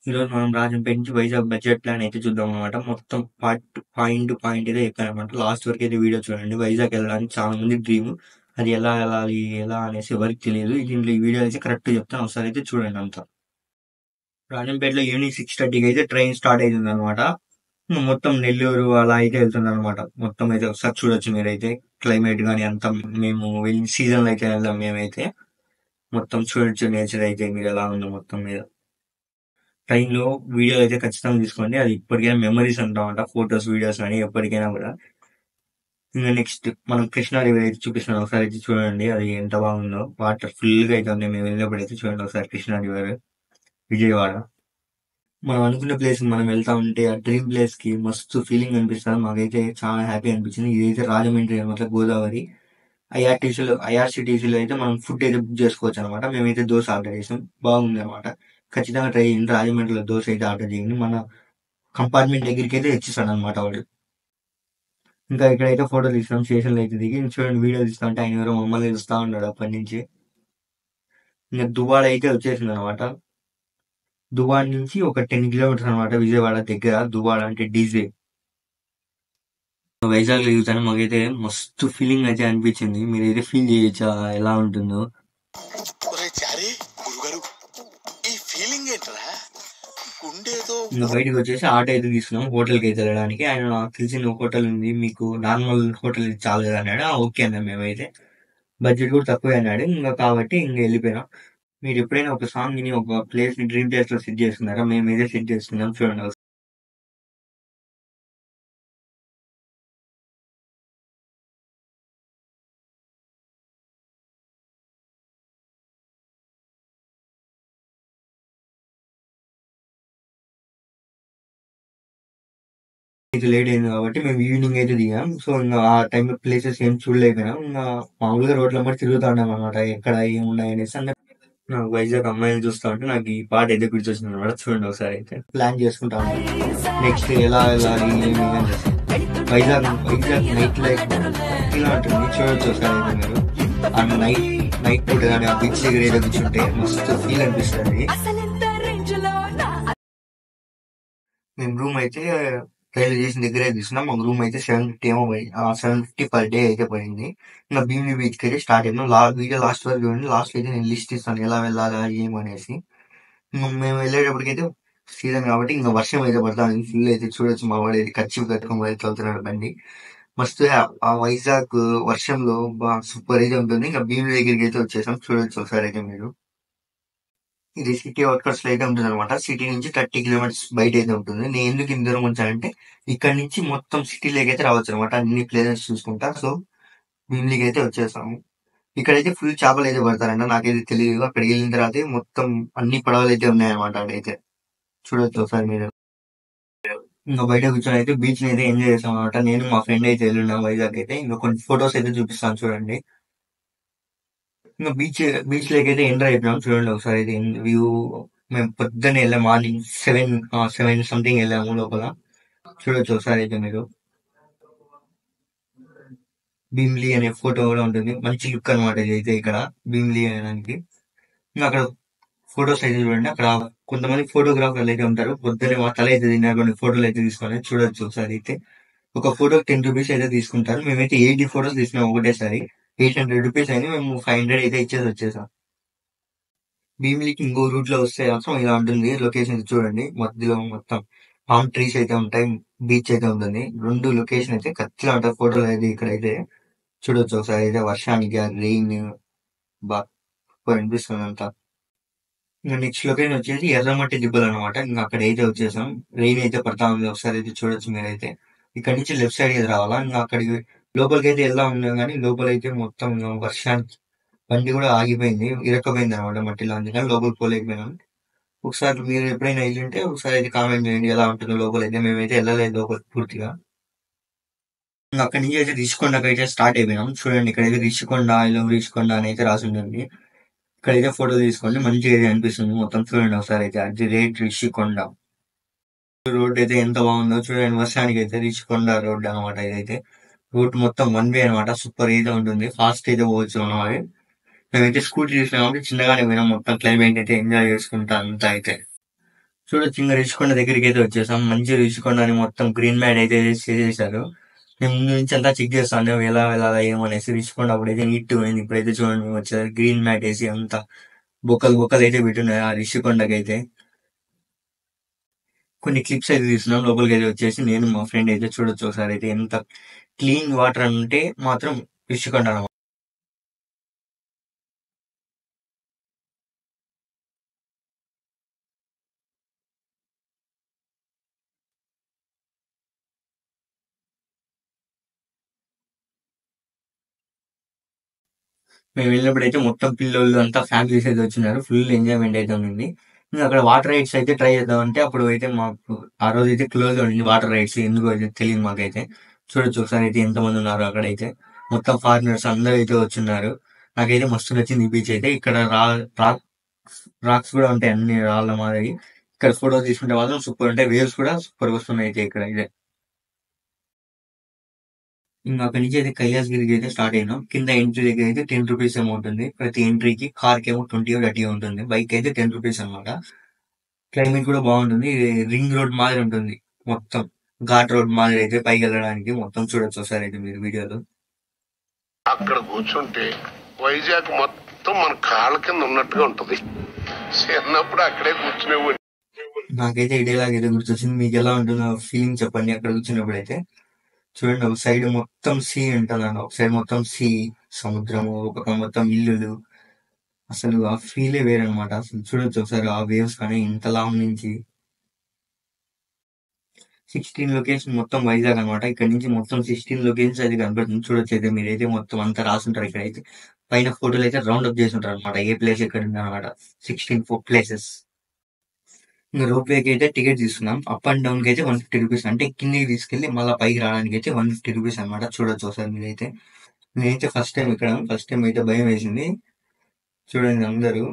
ఈరోజు మనం రాజంపేట నుంచి వైజాగ్ బడ్జెట్ ప్లాన్ అయితే చూద్దాం అనమాట. మొత్తం పాయింట్ టు పాయింట్ అయితే చెప్పానమాట. లాస్ట్ వరకు అయితే వీడియో చూడండి. వైజాగ్ వెళ్ళడానికి చాలా మంది డ్రీమ్. అది ఎలా వెళ్ళాలి ఎలా అనేసి ఎవరికి తెలియదు. దీంట్లో ఈ వీడియో అయితే కరెక్ట్ చెప్తాను, ఒకసారి అయితే చూడండి అంతా. రాజంపేటలో ఈవినింగ్ 6:30కి అయితే ట్రైన్ స్టార్ట్ అవుతుంది అనమాట. మొత్తం నెల్లూరు అలా అయితే వెళ్తుంది అనమాట. మొత్తం అయితే ఒకసారి చూడొచ్చు మీరైతే. క్లైమేట్ కానీ అంతా మేము వెళ్ళిన సీజన్లో అయితే వెళ్దాం మేమైతే. మొత్తం చూడొచ్చు నేచర్ అయితే మీరు ఎలా ఉందో మొత్తం మీద. ట్రైన్ లో వీడియో అయితే ఖచ్చితంగా తీసుకోండి. అది ఇప్పటికైనా మెమరీస్ అంటామంట, ఫొటోస్ వీడియోస్ కానీ ఎప్పటికైనా కూడా. ఇంకా నెక్స్ట్ మనం కృష్ణా రివర్ అయితే చూపిస్తున్నాం, ఒకసారి అయితే చూడండి అది ఎంత బాగుందో. వాటర్ ఫుల్ గా అయితే ఉంది మేము వెళ్ళినప్పుడు అయితే. చూడండి ఒకసారి కృష్ణా రివర్, విజయవాడ. మనం అనుకున్న ప్లేస్ మనం వెళ్తా ఉంటే ఆ డ్రీమ్ ప్లేస్ కి మస్తు ఫీలింగ్ అనిపిస్తుంది. మాకైతే చాలా హ్యాపీ అనిపించింది. ఇదైతే రాజమండ్రి అనమాట, గోదావరి. ఐఆర్సిటీసీలో అయితే మనం ఫుడ్ అయితే బుక్ చేసుకోవచ్చు అనమాట. మేమైతే దోశ ఆర్డర్ చేసాం, బాగుంది అనమాట. ఖచ్చితంగా ట్రై చేయండి. రాజమండ్రిలో దోశ అయితే ఆర్డర్ చేయండి. మన కంపార్ట్మెంట్ దగ్గరికి అయితే తెచ్చిస్తాడు అనమాట వాడు. ఇంకా ఇక్కడైతే ఫోటో తీసినాం, స్టేషన్లో అయితే దిగి చూడండి వీడియో తీస్తా ఉంటే ఆయన ఎవరో మమ్మల్ని చూస్తా ఉన్నాడు అప్పటి నుంచి. ఇంకా దువ్వాడ అయితే వచ్చేసింది అనమాట. దువ్వాడ నుంచి ఒక 10 కిలోమీటర్స్ అనమాట విజయవాడ దగ్గర. దువ్వాడ అంటే డీజే. వైజాగ్ దిగుతాను, మాకైతే మస్తు ఫీలింగ్ అయితే అనిపించింది. మీరైతే ఫీల్ చేయొచ్చా ఎలా ఉంటుందో. ఇంకా బయటకు వచ్చేసి ఆటో అయితే తీసుకున్నాం హోటల్కి అయితే వెళ్ళడానికి. ఆయన నాకు తెలిసిన హోటల్ ఉంది, మీకు నార్మల్ హోటల్ చాలు కదా అన్నాడు. ఓకే అన్నాం మేమైతే. బడ్జెట్ కూడా తక్కువే అన్నాడు. ఇంకా కాబట్టి ఇంక వెళ్ళిపోయినాం. మీరు ఎప్పుడైనా ఒక సాంగ్ ని ఒక ప్లేస్ ని డ్రీమ్ ప్లేస్ లో సెట్ చేసుకున్నారా? మేమైతే సెట్ చేసుకున్నాం, చూడండి ఒకసారి. ఇది లేట్ అయింది కాబట్టి మేము ఈవినింగ్ అయితే దిగాం. సో ఇంకా ఆ టైంలో ప్లేసెస్ ఏం చూడలేకపోయినాం. ఇంకా మామూలుగా రోడ్ల మరి తిరుగుతా ఉన్నాం అనమాట, ఎక్కడ ఏమున్నాయి అనేసి. నాకు వైజాగ్ అమ్మాయిలు చూస్తా ఉంటే నాకు ఈ పాట అయితే గుర్తొచ్చింది అనమాట. చూడండి ఒకసారి అయితే ప్లాన్ చేసుకుంటా ఉన్నాం నెక్స్ట్ ఎలా వెళ్ళాలి ఏమి అనేసి. వైజాగ్ నైట్ లైఫ్ ఇలా ఉంటుంది, చూడొచ్చు ఒకసారి అయితే మీరు. ఆ నైట్ పూట కానీ ఆ బీచ్ దగ్గర ఏదో కూర్చుంటే మస్తు ఫీల్ అనిపిస్తుంది. మేము రూమ్ అయితే రైల్వే స్టేషన్ దగ్గరే తీసుకున్నాం. మాకు రూమ్ అయితే 750 ఏమో 750 పర్ డే అయితే పడింది. ఇంకా భీమిలి బీచ్ కి అయితే స్టార్ట్ అయినాం. వీడియో లాస్ట్ వరకు చూడండి. లాస్ట్ అయితే నేను లిస్ట్ ఇస్తాను ఎలా వెళ్ళాలా ఏమనేసి. మేము వెళ్ళేటప్పటికైతే సీజన్ కాబట్టి ఇంకా వర్షం అయితే పడతాను ఫుల్ అయితే. చూడొచ్చు మా వాడు అయితే కచ్చి కట్టుకొని అయితే వెళ్తున్నాడు బండి. మస్తు ఆ వైజాగ్ వర్షంలో బాగా సూపర్ అయితే ఉంటుంది. ఇంకా భీమిలి దగ్గరికి అయితే వచ్చేసాం, చూడొచ్చు ఒకసారి అయితే మీరు. ఇది సిటీ అవుట్కట్స్ లో అయితే ఉంటుంది అనమాట. సిటీ నుంచి 30 కిలోమీటర్స్ బయట అయితే ఉంటుంది. నేను ఎందుకు ఇంత దూరం వచ్చానంటే ఇక్కడ నుంచి మొత్తం సిటీలోకి అయితే రావచ్చు అనమాట, అన్ని ప్లేసెస్ చూసుకుంటా. సో భీమిలికి అయితే వచ్చేసాము. ఇక్కడైతే ఫుల్ చేపలు అయితే పడతారంట, నాకైతే తెలియదు. అక్కడికి వెళ్ళిన తర్వాత మొత్తం అన్ని పడవలు అయితే ఉన్నాయన్నమాట అక్కడైతే. చూడొచ్చు ఒకసారి మీరు. ఇంకా బయట కూర్చొని అయితే బీచ్ ని అయితే ఎంజాయ్ చేస్తాం అనమాట. నేను మా ఫ్రెండ్ అయితే వెళ్ళినాం వైజాగ్ అయితే. ఇంకా కొన్ని ఫొటోస్ అయితే చూపిస్తాను చూడండి. ఇంకా బీచ్ లోకి అయితే ఎంటర్ అయిపోయాం, చూడండి ఒకసారి అయితే వ్యూ. మేము పొద్దున్నే వెళ్ళాం, మార్నింగ్ 7 సంథింగ్ వెళ్ళాము లోపల. చూడొచ్చు ఒకసారి అయితే మీరు. భీమ్లీ అనే ఫోటో కూడా ఉంటుంది, మంచి లుక్ అనమాట ఇదైతే ఇక్కడ భీమ్లీ అనడానికి. ఇంకా అక్కడ ఫొటోస్ అయితే చూడండి. అక్కడ కొంతమంది ఫోటోగ్రాఫర్లు అయితే ఉంటారు. పొద్దున్నే మా తల అయితే తిన్నారు, కొన్ని ఫోటోలు అయితే తీసుకొని చూడొచ్చు ఒకసారి అయితే. ఒక ఫోటో 10 రూపీస్ అయితే తీసుకుంటారు. మేమైతే 80 ఫోటోస్ తీసుకున్నాం ఒకటేసారి. 800 రూపీస్ అని మేము 500 అయితే ఇచ్చేసి వచ్చేసాం. భీమిలికి ఇంకో రూట్ లో వస్తే మాత్రం ఇలా ఉంటుంది లొకేషన్, చూడండి. మధ్యలో మొత్తం పామ్ ట్రీస్ అయితే ఉంటాయి, బీచ్ అయితే ఉంటుంది. రెండు లొకేషన్ అయితే ఖచ్చితంగా ఉంటాయి. ఫోటోలు అయితే ఇక్కడైతే చూడొచ్చు ఒకసారి అయితే. వర్షానికి రెయిన్ బాగా అనిపిస్తుంది అంతా. ఇంకా నెక్స్ట్ లొకేషన్ వచ్చేసి ఎర్రమట్టి దిబ్బలు అనమాట. ఇంకా అక్కడ అయితే వచ్చేసాం. రెయిన్ అయితే పడతా ఉంది, ఒకసారి అయితే చూడొచ్చు మీరైతే. ఇక్కడ నుంచి లెఫ్ట్ సైడ్ అయితే రావాలా. ఇంకా అక్కడికి లోపలికి అయితే వెళ్దాం ఉన్నాం కానీ లోపలైతే మొత్తం వర్షానికి బండి కూడా ఆగిపోయింది, ఇరక్కపోయింది అనమాట మట్టిలో. అందుకని లోపలికి పోలేకపోయినాం. ఒకసారి మీరు ఎప్పుడైనా వెళ్ళుంటే ఒకసారి అయితే కామెంట్ చేయండి ఎలా ఉంటుందో లోపల అయితే. మేమైతే వెళ్ళలేదు లోపల పూర్తిగా. ఇంకా అక్కడి నుంచి అయితే రిషికొండకి అయితే స్టార్ట్ అయిపోయినాం. చూడండి ఇక్కడైతే రిషికొండ, ఐలో రిషికొండ అని అయితే రాసి ఉంటుంది. ఇక్కడైతే ఫోటో తీసుకోండి, మంచిగా అయితే అనిపిస్తుంది మొత్తం. చూడండి ఒకసారి అయితే. అది రేట్ రిషికొండ రోడ్ అయితే ఎంత బాగుందో చూడండి. వర్షానికి అయితే రిషికొండ రోడ్ అనమాట ఇదైతే. రూట్ మొత్తం వన్ వే అనమాట, సూపర్ అయితే ఉంటుంది. ఫాస్ట్ అయితే పోవచ్చు మనం. మేమైతే స్కూటీ చూసినా కాబట్టి చిన్నగానే పోయినాం. మొత్తం క్లైమేట్ అయితే ఎంజాయ్ చేసుకుంటా అంతా అయితే. చూడొచ్చు ఇంకా రిషికొండ దగ్గరికి అయితే వచ్చేసాం. మంచి రిషికొండ అని మొత్తం గ్రీన్ మ్యాట్ అయితే చేసేసారు. నేను ముందు నుంచి అంతా చెక్ చేస్తాను ఎలా వెళ్ళాలా ఏమనేసి. రిషికొండ అప్పుడైతే నీట్ పోయింది. ఇప్పుడైతే చూడండి మేము వచ్చేసరి గ్రీన్ మ్యాట్ వేసి అంతా బొక్కలు బొక్కలు అయితే పెట్టున్నాయి ఆ రిషికొండకి అయితే. కొన్ని క్లిప్స్ అయితే తీస్తున్నాం. లోపలికి అయితే వచ్చేసి నేను మా ఫ్రెండ్ అయితే చూడొచ్చు ఒకసారి అయితే ఎంత క్లీన్ వాటర్ అంటే మాత్రం రిషికొండ అన్నమాట. మేము వెళ్ళినప్పుడు అయితే మొత్తం పిల్లలు అంతా ఫ్యామిలీస్ అయితే వచ్చినారు. ఫుల్ ఎంజాయ్మెంట్ అయితే ఉంది. ఇంకా అక్కడ వాటర్ రైడ్స్ అయితే ట్రై చేద్దామంటే అప్పుడు అయితే మాకు ఆ రోజు అయితే క్లోజ్ ఉంది వాటర్ రైడ్స్. ఎందుకు అయితే తెలియదు మాకైతే. చూడొచ్చు ఒకసారి అయితే ఎంతమంది ఉన్నారు అక్కడైతే. మొత్తం ఫారినర్స్ అందరూ అయితే వచ్చిన్నారు. నాకైతే మస్తు నచ్చింది ఈ బీచ్ అయితే. ఇక్కడ రాక్స్ కూడా ఉంటాయి అన్ని రాళ్ళ మాదిరి. ఇక్కడ ఫోటో తీసుకుంటే మాత్రం సూపర్ ఉంటాయి. వేవ్స్ కూడా సూపర్ వస్తున్నాయి అయితే ఇక్కడ అయితే. ఇంకా అక్కడి నుంచి అయితే కైలాసగిరికి అయితే స్టార్ట్ అయినాం. కింద ఎంట్రీ దగ్గర అయితే 10 రూపీస్ ఏమో ఉంటుంది. ప్రతి ఎంట్రీకి కార్ కి ఏమో 20 30 ఉంటుంది. బైక్ అయితే 10 రూపీస్ అనమాట. క్లైమేట్ కూడా బాగుంటుంది. ఇది రింగ్ రోడ్ మాదిరి ఉంటుంది. మొత్తం ఘాట్ రోడ్ మాదిరి అయితే పైకి వెళ్ళడానికి మొత్తం చూడొచ్చు ఒకసారి అయితే మీరు వీడియోలో. అక్కడ కూర్చుంటే వైజాగ్ మొత్తం మన కాళ్ళ కింద ఉన్నట్టుగా ఉంటది. చిన్నప్పుడు అక్కడే కూర్చునేవాడిని. నాకైతే ఇదేలాగా అయితే గుర్తొచ్చింది. మీకు ఎలా ఉంటుందో ఫీలింగ్ చెప్పండి అక్కడ కూర్చున్నప్పుడు అయితే. చూడండి ఒక సైడ్ మొత్తం సీ ఉంటుందండి. ఒక సైడ్ మొత్తం సీ సముద్రము, ఒక పక్క మొత్తం ఇల్లులు. అసలు ఆ ఫీలే వేరనమాట. అసలు చూడొచ్చు ఒకసారి ఆ వేవ్స్ కానీ ఇంత లాంగ్ నుంచి 16 లొకేషన్ మొత్తం వైజాగ్ అనమాట. ఇక్కడ నుంచి మొత్తం 16 లొకేషన్స్ అయితే కనబడుతుంది. చూడొచ్చు అయితే మీరైతే మొత్తం అంతా రాసుంటారు ఇక్కడైతే. పైన ఫోటోలు అయితే రౌండ్ అప్ చేసి ఉంటారు అనమాట. ఏ ప్లేస్ ఎక్కడ ఉంది అనమాట. 16 ప్లేసెస్. ఇంకా రోప్ వేకి అయితే టికెట్ తీసుకున్నాం. అప్ అండ్ డౌన్ కి అయితే 150 రూపీస్. అంటే కిందికి తీసుకెళ్లి మళ్ళీ పైకి రావడానికి అయితే 150 రూపీస్ అనమాట. చూడొచ్చు ఒకసారి మీరైతే. నేనైతే ఫస్ట్ టైం ఇక్కడ. ఫస్ట్ టైం అయితే భయం వేసింది. చూడండి అందరూ.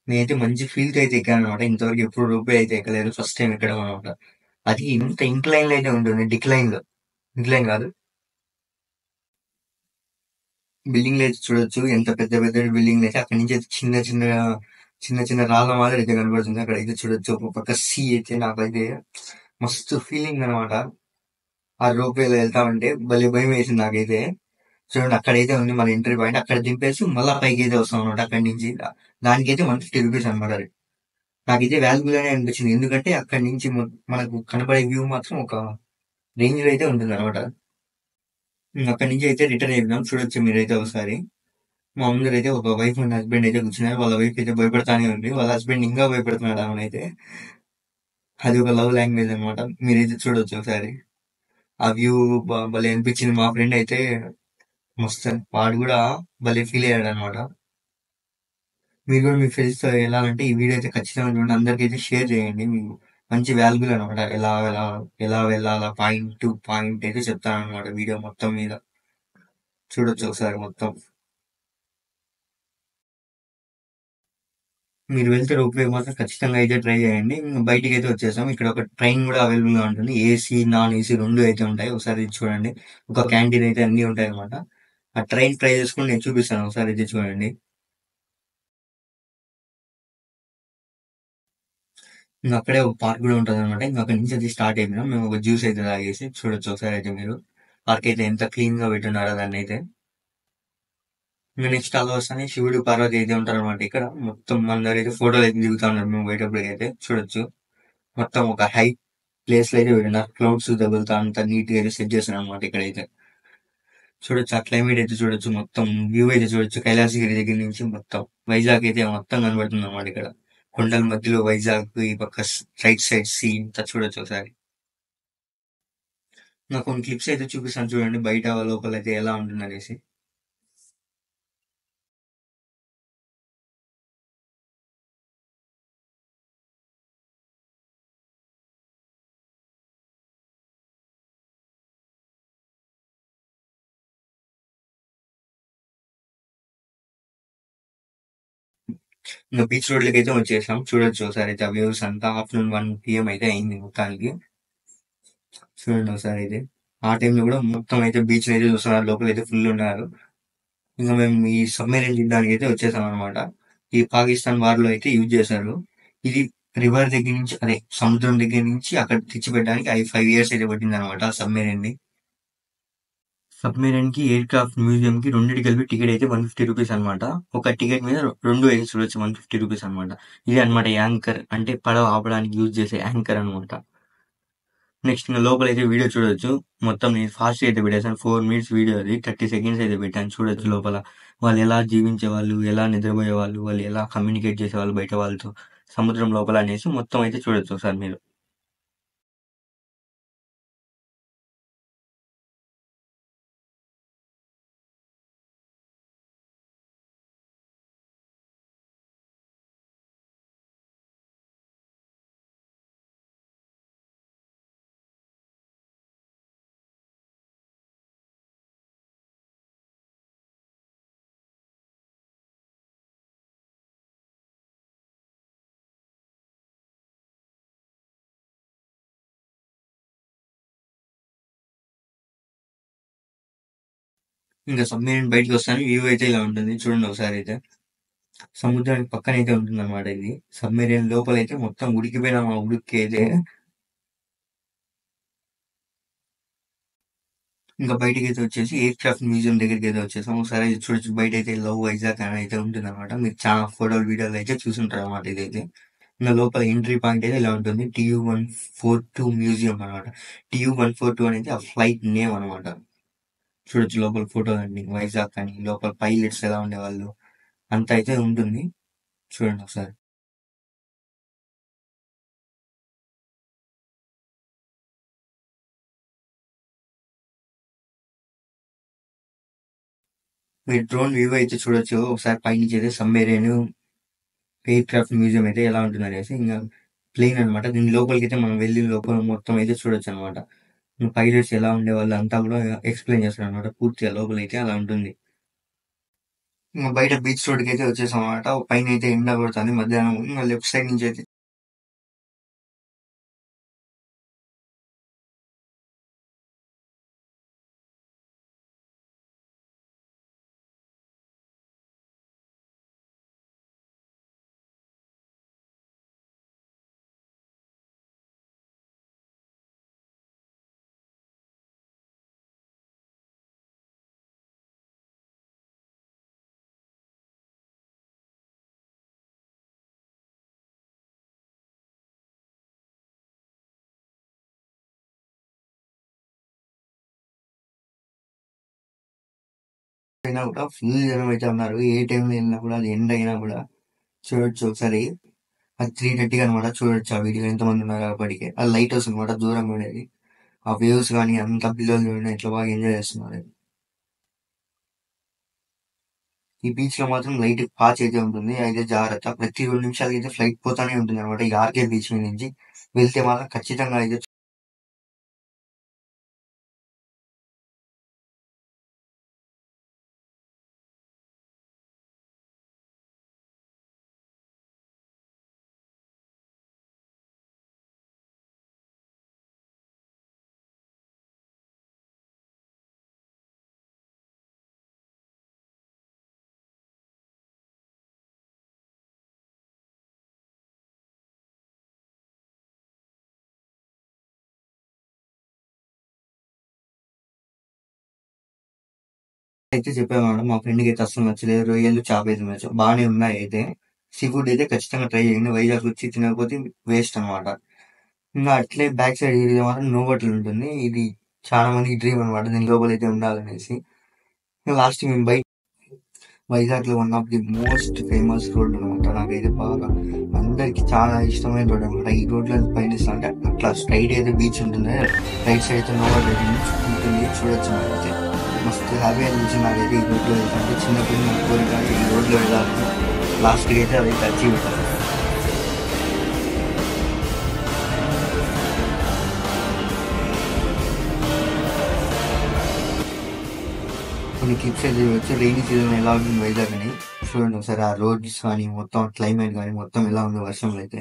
నేనైతే మంచి ఫీల్ అయితే ఎక్కాను అనమాట. ఇంతవరకు ఎప్పుడు రూపే అయితే ఎక్కలేదు. ఫస్ట్ టైం ఎక్కడం అనమాట. అది ఇంత ఇంక్లైన్ లో అయితే ఉంటుంది. డిక్లైన్ కాదు. బిల్డింగ్లు అయితే చూడొచ్చు. ఎంత పెద్ద పెద్ద బిల్డింగ్లు అయితే అక్కడి నుంచి అయితే చిన్న చిన్న రాళ్ళ మాదిరి అయితే కనబడుతుంది. అక్కడ అయితే చూడొచ్చు. ఒక పక్క సీ అయితే నాకైతే మస్తు ఫీలింగ్ అనమాట. ఆ రోప్ వేలో వెళ్తా ఉంటే భలే భయం వేసింది నాకైతే. చూడండి అక్కడైతే ఉంది మన ఎంట్రీ పాయింట్. అక్కడ దింపేసి మళ్ళా పైకి అయితే వస్తాం అనమాట. అక్కడి నుంచి దానికైతే 150 రూపీస్ అనమాట. నాకైతే వాల్యుబుల్ అనే అనిపించింది. ఎందుకంటే అక్కడి నుంచి మనకు కనబడే వ్యూ మాత్రం ఒక రేంజ్ లో అయితే ఉంటుంది అనమాట. అక్కడి నుంచి అయితే రిటర్న్ అయిపోయినాం. చూడొచ్చు మీరైతే ఒకసారి. మా ముందర అయితే ఒక వైఫ్ అండ్ హస్బెండ్ అయితే కూర్చున్నారు. వాళ్ళ వైఫ్ అయితే భయపడతానే ఉంది. వాళ్ళ హస్బెండ్ ఇంకా భయపడుతున్నాడు ఆమెనైతే. అది ఒక లవ్ లాంగ్వేజ్ అనమాట. మీరైతే చూడొచ్చు ఒకసారి. ఆ వ్యూ భలే అనిపించింది. మా ఫ్రెండ్ అయితే మస్తు వాడు కూడా భలే ఫీల్ అయ్యాడు అనమాట. మీరు కూడా మీ ఫ్రెండ్స్ తో వెళ్ళాలంటే ఈ వీడియో అయితే ఖచ్చితంగా చూడండి. అందరికైతే షేర్ చేయండి. మీకు మంచి వాల్యుబుల్ అనమాట. ఎలా వెళ్ళాలా పాయింట్ టు పాయింట్ అయితే చెప్తాను అనమాట వీడియో మొత్తం మీద. చూడొచ్చు ఒకసారి మొత్తం. మీరు వెళ్తే రోప్ వే మాత్రం ఖచ్చితంగా అయితే ట్రై చేయండి. బయటికి అయితే వచ్చేసాం. ఇక్కడ ఒక ట్రైన్ కూడా అవైలబుల్ గా ఉంటుంది. ఏసీ నాన్ ఏసీ రెండు అయితే ఉంటాయి. ఒకసారి ఇది చూడండి. ఒక క్యాంటీన్ అయితే అన్ని ఉంటాయి అనమాట. ఆ ట్రైన్ ట్రై చేసుకుని నేను చూపిస్తాను. ఒకసారి ఇది చూడండి. ఇంకా అక్కడే ఒక పార్క్ కూడా ఉంటుంది అనమాట. ఇంకా అక్కడి నుంచి అయితే స్టార్ట్ అయిపోయినాం. మేము ఒక జ్యూస్ అయితే తాగేసి చూడొచ్చు ఒకసారి అయితే మీరు. పార్క్ అయితే ఎంత క్లీన్ గా పెట్టున్నారో దాన్ని అయితే. ఇంకా నెక్స్ట్ అలా వస్తానే శివుడు పార్వతి అయితే ఉంటారు అనమాట. ఇక్కడ మొత్తం అందరూ అయితే ఫోటోలు అయితే దిగుతా ఉన్నారు. మేము పోయేటప్పుడు అయితే చూడొచ్చు. మొత్తం ఒక హై ప్లేస్ లో అయితే పెట్టినారు. క్లౌడ్స్ తగులుతా అంత నీట్ గా అయితే సెట్ చేస్తున్నారు అనమాట. ఇక్కడైతే చూడొచ్చు. ఆ క్లైమేట్ అయితే చూడొచ్చు. మొత్తం వ్యూ అయితే చూడొచ్చు. కైలాసగిరి దగ్గర నుంచి మొత్తం వైజాగ్ అయితే మొత్తం కనబడుతుంది అనమాట. ఇక్కడ కొండల మధ్యలో వైజాగ్, ఈ పక్క రైట్ సైడ్ సీ ఇంత చూడొచ్చు ఒకసారి. నాకు కొన్ని క్లిప్స్ అయితే చూపిస్తాను చూడండి. బయట లోపల అయితే ఎలా ఉంటుంది అనేసి. ఇంకా బీచ్ రోడ్లకి అయితే వచ్చేసాం. చూడొచ్చు ఒకసారి అయితే ఆ వ్యూస్ అంతా. ఆఫ్టర్నూన్ 1 PM అయితే అయింది మొత్తానికి. చూడండి ఒకసారి అయితే. ఆ టైంలో కూడా మొత్తం అయితే బీచ్ అయితే చూస్తున్నారు. లోపల అయితే ఫుల్ ఉన్నారు. ఇంకా మేము ఈ సబ్మెరీన్ చూడడానికి అయితే వచ్చేసాం అనమాట. ఈ పాకిస్తాన్ వార్ లో అయితే యూజ్ చేశారు. ఇది రివర్ దగ్గర నుంచి అదే సముద్రం దగ్గర నుంచి అక్కడ తెచ్చిపెట్టడానికి 5 ఇయర్స్ అయితే పట్టింది అనమాట ఆ సబ్మెరైన్ ని. సబ్మెరైన్ కి ఎయిర్ క్రాఫ్ట్ మ్యూజియం కి రెండింటికి కలిపి టికెట్ అయితే 150 రూపీస్ అనమాట. ఒక టికెట్ మీద రెండు అయితే చూడొచ్చు 150 రూపీస్ అనమాట. ఇది అనమాట యాంకర్, అంటే పడవ ఆపడానికి యూజ్ చేసే యాంకర్ అనమాట. నెక్స్ట్ ఇంకా లోపలైతే వీడియో చూడొచ్చు. మొత్తం నేను ఫాస్ట్ అయితే పెట్టేసాను, 4 మినిట్స్ వీడియో, అది 30 సెకండ్స్ అయితే పెట్టాను. చూడొచ్చు లోపల వాళ్ళు ఎలా జీవించేవాళ్ళు, ఎలా నిద్రపోయేవాళ్ళు, వాళ్ళు ఎలా కమ్యూనికేట్ చేసేవాళ్ళు బయట వాళ్ళతో సముద్రం లోపల అనేసి మొత్తం అయితే చూడొచ్చు ఒకసారి మీరు. ఇంకా సబ్మెరైన్ బయటకు వస్తాను, వ్యూ అయితే ఇలా ఉంటుంది చూడండి ఒకసారి అయితే. సముద్రానికి పక్కన అయితే ఉంటుంది అనమాట ఇది. సబ్మెరైన్ లోపల అయితే మొత్తం ఉడికిపోయిన మా ఉడికి అయితే ఇంకా బయటకి అయితే వచ్చేసి ఎయిర్ క్రాఫ్ట్ మ్యూజియం దగ్గరికి అయితే వచ్చేసాం. ఒకసారి అయితే చూడొచ్చు, బయట అయితే లవ్ వైజాగ్ అని అయితే ఉంటుంది అనమాట. మీరు చాలా ఫోటోలు వీడియోలు అయితే చూసుంటారు అనమాట ఇదైతే. ఇంకా లోపల ఎంట్రీ పాయింట్ అయితే ఇలా ఉంటుంది, TU-142 మ్యూజియం అనమాట. TU-142 అనేది ఆ ఫ్లైట్ నేమ్ అనమాట. చూడొచ్చు లోపల ఫోటోలు అన్ని, వైజాగ్ అని, లోపల పైలట్స్ ఎలా ఉండేవాళ్ళు అంత అయితే ఉంటుంది. చూడండి ఒకసారి. మీరు డ్రోన్ వ్యూ అయితే చూడొచ్చు ఒకసారి పైనుంచి అయితే. సబ్మెరైన్ ఎయిర్ క్రాఫ్ట్ మ్యూజియం అయితే ఎలా ఉంటుంది అనేసి. ఇంకా ప్లేన్ అనమాట, దీని లోపలికి అయితే మనం వెళ్ళి లోపల మొత్తం అయితే చూడొచ్చు అనమాట. పైలట్స్ ఎలా ఉండేవాళ్ళు అంతా కూడా ఎక్స్ప్లెయిన్ చేస్తారు అనమాట పూర్తిగా. లోపల అయితే అలా ఉంటుంది. ఇంకా బయట బీచ్ రోడ్కి అయితే వచ్చేసాం అనమాట. పైన అయితే ఎండ కొడుతుంది మధ్యాహ్నం. ఇంకా లెఫ్ట్ సైడ్ నుంచి అయితే అయినా కూడా ఫుల్ జనం అయితే ఉన్నారు. ఏ టైంలో వెళ్ళినా కూడా, అది ఎండ్ అయినా కూడా చూడొచ్చు ఒకసారి. అది 3:30 అనమాట. చూడొచ్చు ఆ వీడియో ఎంతమంది ఉన్నారు అప్పటికే. ఆ లైట్ హౌస్ అనమాట దూరంగా ఉండేది. ఆ వేవ్స్ కానీ అంత పిల్లలు చూడండి ఎట్లా బాగా ఎంజాయ్ చేస్తున్నారు. ఈ బీచ్ లో మాత్రం లైట్ పాచ్ అయితే ఉంటుంది, అయితే జాగ్రత్త. ప్రతి 2 నిమిషాలకి అయితే ఫ్లైట్ పోతానే ఉంటుంది అనమాట ఈ ఆర్కే బీచ్ మీద నుంచి. వెళ్తే మాత్రం ఖచ్చితంగా అయితే అయితే చెప్పామన్నమాట. మా ఫ్రెండ్కి అయితే అస్సలు నచ్చలేదు. రొయ్యలు చేప అయితే నచ్చవు, బాగానే ఉన్నాయి అయితే. సీ ఫుడ్ అయితే ఖచ్చితంగా ట్రై చేయండి. వైజాగ్ వచ్చి తినకపోతే వేస్ట్ అనమాట. ఇంకా అట్లే బ్యాక్ సైడ్ ఏరియా మాత్రం నోవట్లు ఉంటుంది. ఇది చాలా మందికి డ్రీమ్ అనమాట, దీని లోపల అయితే ఉండాలనేసి. లాస్ట్ మేము బయట వైజాగ్ లో one of the most famous road అనమాట. నాకైతే బాగా అందరికి చాలా ఇష్టమైన రోడ్ అనమాట. ఈ రోడ్ లో పయనిస్తా అంటే అట్లా స్ట్రైట్ అయితే బీచ్ ఉంటుంది, రైట్ సైడ్ అయితే నోవల్ ఉంటుంది. చూడొచ్చు నాకైతే మస్తు హ్యాపీ అనిపించింది నాకైతే ఈ రోడ్ లో వెళ్తుంటే. చిన్నప్పుడు నా కోరిక ఈ రోడ్ లో వెళ్ళాలని. లాస్ట్ కి అయితే అదైతే అచీవ్ అవుతాను. కొన్ని క్లిప్స్ అయితే వచ్చి రైనీ సీజన్ ఎలా ఉంటుంది వైజాగ్ అని చూడండి ఒకసారి. ఆ రోడ్స్ కానీ మొత్తం క్లైమేట్ కానీ మొత్తం ఎలా ఉంది వర్షంలో అయితే.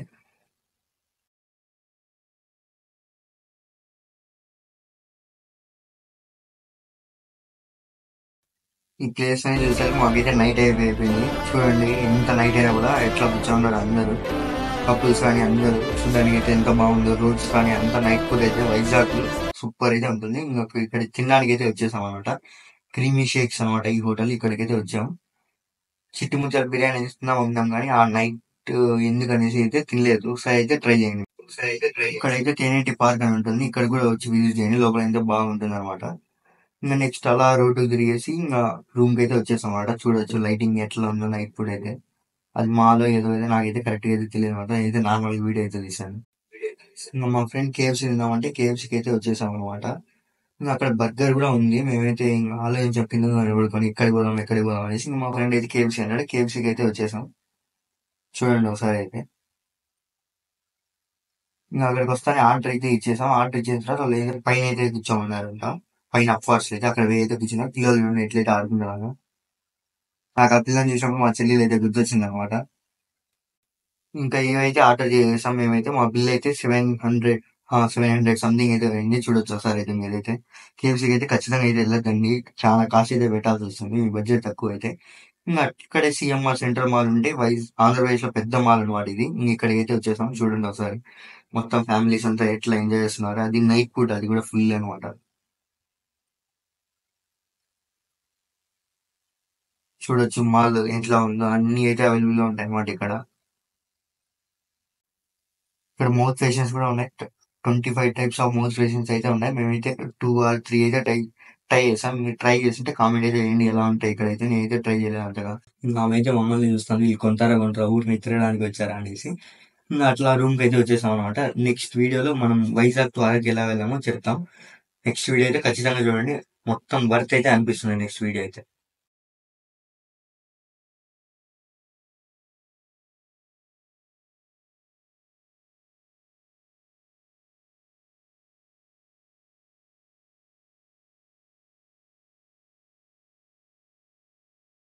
ఈ ప్లేస్ అనేది చూసాక మాకైతే నైట్ అయిపోయింది. చూడండి ఎంత నైట్ అయినా కూడా ఎట్లా కూర్చోన్నారు అందరూ. కపుల్స్ కానీ అందరూ చూడడానికి అయితే ఎంత బాగుందో, రోడ్స్ కానీ అంత నైట్ పూట అయితే వైజాగ్ సూపర్ అయితే ఉంటుంది. ఇంకా ఇక్కడ తినడానికి అయితే వచ్చేసాం అనమాట. క్రీమీ షేక్స్ అనమాట ఈ హోటల్. ఇక్కడికైతే వచ్చాం. చిట్టుముచ్చల బిర్యానీ ఇస్తున్నాం ఉన్నాం కానీ ఆ నైట్ ఎందుకు అనేసి అయితే తినలేదు. ఒకసారి అయితే ట్రై చేయండి. ఇక్కడైతే టెనేటి పార్క్ అని ఉంటుంది. ఇక్కడ కూడా వచ్చి విజిట్ చేయండి. లోపల అయితే బాగుంటుంది అనమాట. ఇంకా నెక్స్ట్ అలా రోడ్డు తిరిగేసి ఇంకా రూమ్ కి అయితే వచ్చేసాం అనమాట. చూడొచ్చు లైటింగ్ ఎట్లా ఉందో నైట్ పూట అయితే. అది మాలో ఏదో అయితే నాకైతే కరెక్ట్ గా అయితే తెలియదు అనమాట. అయితే నార్మల్ వీడియో అయితే తీసాను. ఇంకా మా ఫ్రెండ్ కేఎఫ్సీ తిందామంటే కేఎఫ్సీకి అయితే వచ్చేసాం అనమాట. ఇంకా అక్కడ బర్గర్ కూడా ఉంది. మేమైతే ఇంకా ఆలోచించాం కింద నిలబడుకొని ఎక్కడికి పోదాం అనేసి. ఇంకా మా ఫ్రెండ్ అయితే కేఎఫ్సీ అన్నాడు. కేఎఫ్సీకి అయితే వచ్చేసాం. చూడండి ఒకసారి అయితే. ఇంకా అక్కడికి వస్తానే ఆర్డర్ అయితే ఇచ్చేసాం. ఆర్డర్ ఇచ్చిన తర్వాత వాళ్ళు ఏదో పైన అయితే కూర్చోమన్నారంట. పైన అప్వార్స్ అయితే అక్కడ అయితే కూర్చున్నారు. పిల్లలు ఎట్లయితే ఆడుకుంటున్నారు. నాకు ఆ పిల్లని చూసినప్పుడు మా చెల్లెలు అయితే గుర్తొచ్చింది అనమాట. ఇంకా ఏమైతే ఆర్డర్ చేసాం మేమైతే. మా బిల్ అయితే 700 సంథింగ్ అయితే అయింది. చూడొచ్చు ఒకసారి అయితే మీరైతే. కేఎఫ్సీకి అయితే ఖచ్చితంగా అయితే వెళ్ళొద్దండి. చాలా కాస్ట్ అయితే పెట్టాల్సి వస్తుంది. మీ బడ్జెట్ తక్కువ అయితే. ఇంకా ఇక్కడే సిఎంఆర్ సెంట్రల్ మాల్ ఉంటే ఆంధ్రప్రదేశ్ లో పెద్ద మాల్ అనమాట ఇది. ఇంక ఇక్కడికి అయితే వచ్చేసాం. చూడండి ఒకసారి మొత్తం ఫ్యామిలీస్ అంతా ఎట్లా ఎంజాయ్ చేస్తున్నారు. అది నైట్ పూట, అది కూడా ఫుల్ అనమాట. చూడొచ్చు మాల్ ఎట్లా ఉందో. అన్ని అయితే అవైలబుల్ గా ఉంటాయి అనమాట ఇక్కడ. ఇక్కడ మౌత్ ఫేషన్స్ కూడా ఉన్నాయి. 25 టైప్స్ ఆఫ్ మౌత్ ఫేషన్స్ అయితే ఉన్నాయి. మేమైతే 2 or 3 అయితే ట్రై చేసాం. మీరు ట్రై చేస్తుంటే కామెంట్ అయితే చేయండి ఎలా ఉంటాయి. ఇక్కడైతే నేనైతే ట్రై చేయలేదు అంతగా. ఇంకా ఆమె అయితే మమ్మల్ని చూస్తాను, వీళ్ళు కొంటారా ఊరిని తిరగడానికి వచ్చారా అనేసి. ఇంకా అట్లా రూమ్ కి అయితే వచ్చేసాం అనమాట. నెక్స్ట్ వీడియోలో మనం వైజాగ్ టు అరకు ఎలా వెళ్ళామో చెప్తాం. నెక్స్ట్ వీడియో అయితే ఖచ్చితంగా చూడండి. మొత్తం వర్త్ అయితే అనిపిస్తుంది నెక్స్ట్ వీడియో అయితే.